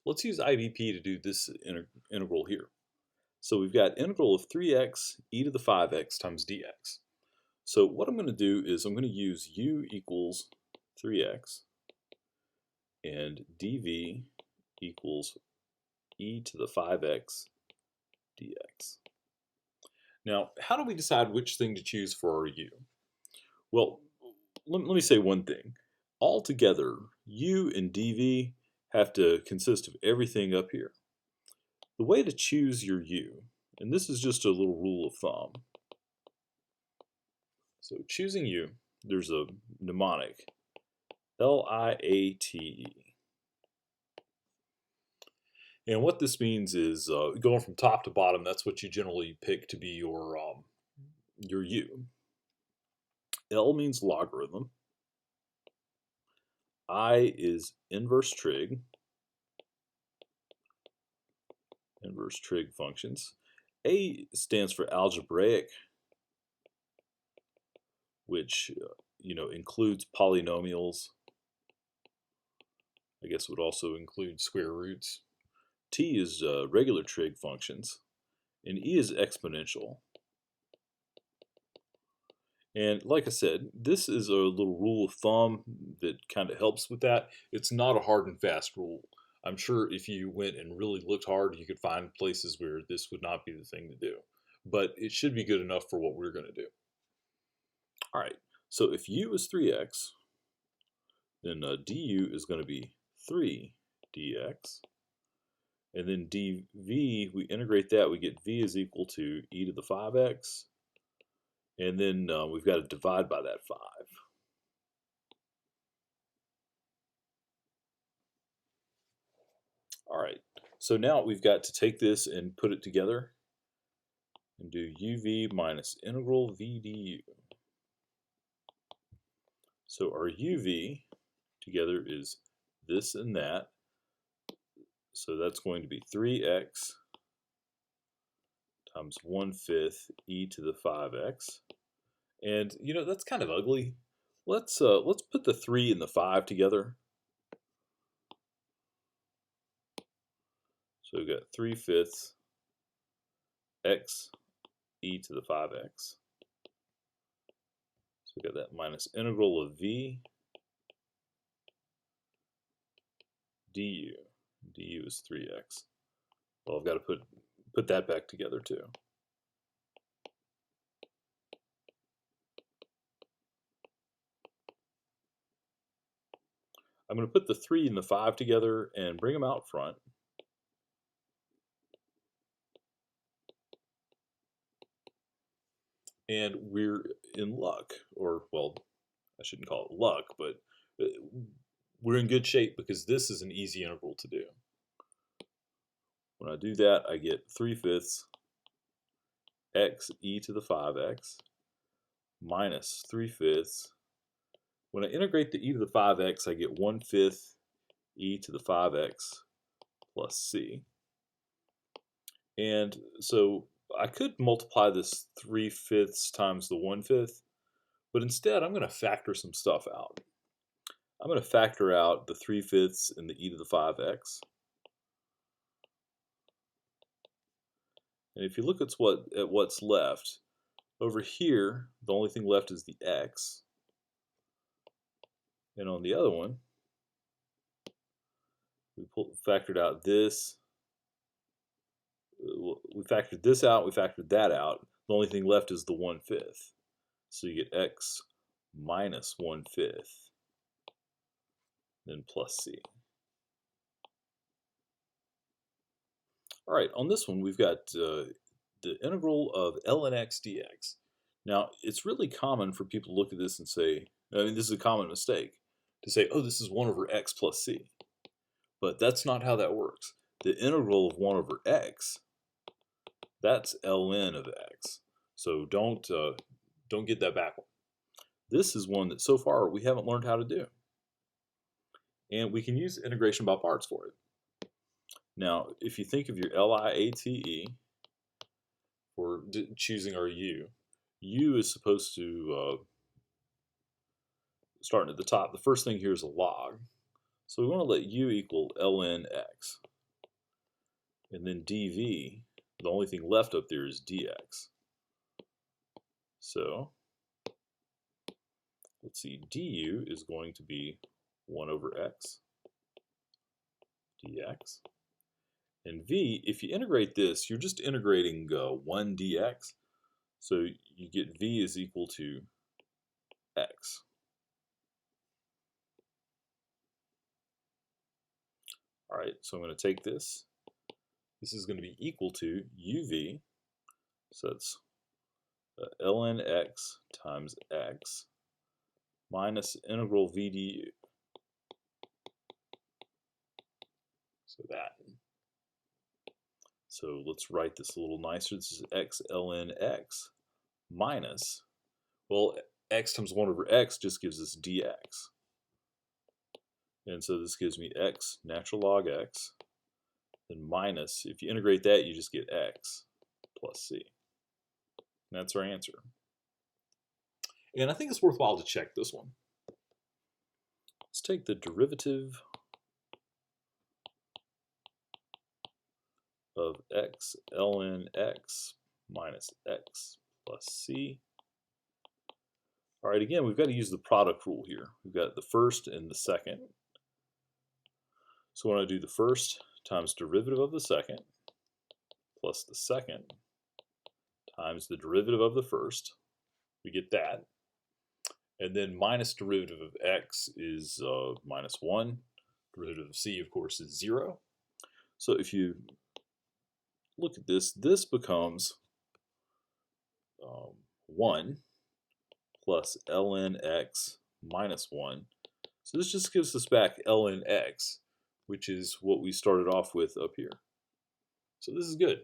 let's use IBP to do this integral here. So we've got integral of 3x e to the 5x times dx. So what I'm going to do is I'm going to use u equals 3x and dv equals e to the 5x dx. Now, how do we decide which thing to choose for our u? Well, let me say one thing. Altogether, u and dv have to consist of everything up here. The way to choose your u, and this is just a little rule of thumb. So choosing u, there's a mnemonic, L-I-A-T-E. And what this means is going from top to bottom, that's what you generally pick to be your u. L means logarithm. I is inverse trig functions. A stands for algebraic, which includes polynomials. I guess would also include square roots. T is regular trig functions, and E is exponential. And like I said, this is a little rule of thumb that kind of helps with that. It's not a hard and fast rule. I'm sure if you went and really looked hard, you could find places where this would not be the thing to do. But it should be good enough for what we're going to do. All right, so if u is 3x, then du is going to be 3 dx. And then dv, we integrate that, we get v is equal to e to the 5x. And then we've got to divide by that 5. All right, so now we've got to take this and put it together and do uv minus integral v du. So our uv together is this and that. So that's going to be 3x times 1/5 e to the 5x. And that's kind of ugly. Let's put the 3 and the 5 together. So we've got 3/5 x e to the 5x. So we got that minus integral of v du. Du is 3x. Well, I've got to put that back together too. I'm going to put the 3 and the 5 together and bring them out front. And we're in luck, or well, I shouldn't call it luck, but we're in good shape because this is an easy integral to do. When I do that, I get 3/5 x e to the 5x minus 3/5. When I integrate the e to the 5x, I get 1/5 e to the 5x plus c. And so I could multiply this 3/5 times the 1/5, but instead I'm going to factor some stuff out. I'm going to factor out the 3/5 and the e to the 5x. And if you look at what's left, over here, the only thing left is the x. And on the other one, we factored out this. We factored this out, we factored that out. The only thing left is the 1/5. So you get x minus 1/5, then plus c. All right, on this one, we've got the integral of ln x dx. Now, it's really common for people to look at this and say, this is a common mistake, to say, oh, this is 1 over x plus c. But that's not how that works. The integral of 1 over x, that's ln of x. So don't get that backward. This is one that so far we haven't learned how to do. And we can use integration by parts for it. Now, if you think of your LIATE for choosing our u is supposed to, starting at the top, the first thing here is a log. So we want to let u equal ln x. And then dv, the only thing left up there is dx. So let's see, du is going to be 1 over x dx. And v, if you integrate this, you're just integrating 1 dx. So you get v is equal to x. All right, so I'm going to take this. This is going to be equal to uv. So that's ln x times x minus integral v du. So that. So let's write this a little nicer. This is x ln x minus, well, x times 1 over x just gives us dx. And so this gives me x natural log x, then minus, if you integrate that, you just get x plus c. And that's our answer. And I think it's worthwhile to check this one. Let's take the derivative of x ln x minus x plus c. All right, again, we've got to use the product rule here. We've got the first and the second. So when I do the first times derivative of the second plus the second times the derivative of the first, we get that. And then minus derivative of x is minus 1. Derivative of c, of course, is 0. So if you look at this, this becomes 1 plus ln x minus 1. So this just gives us back ln x, which is what we started off with up here. So this is good.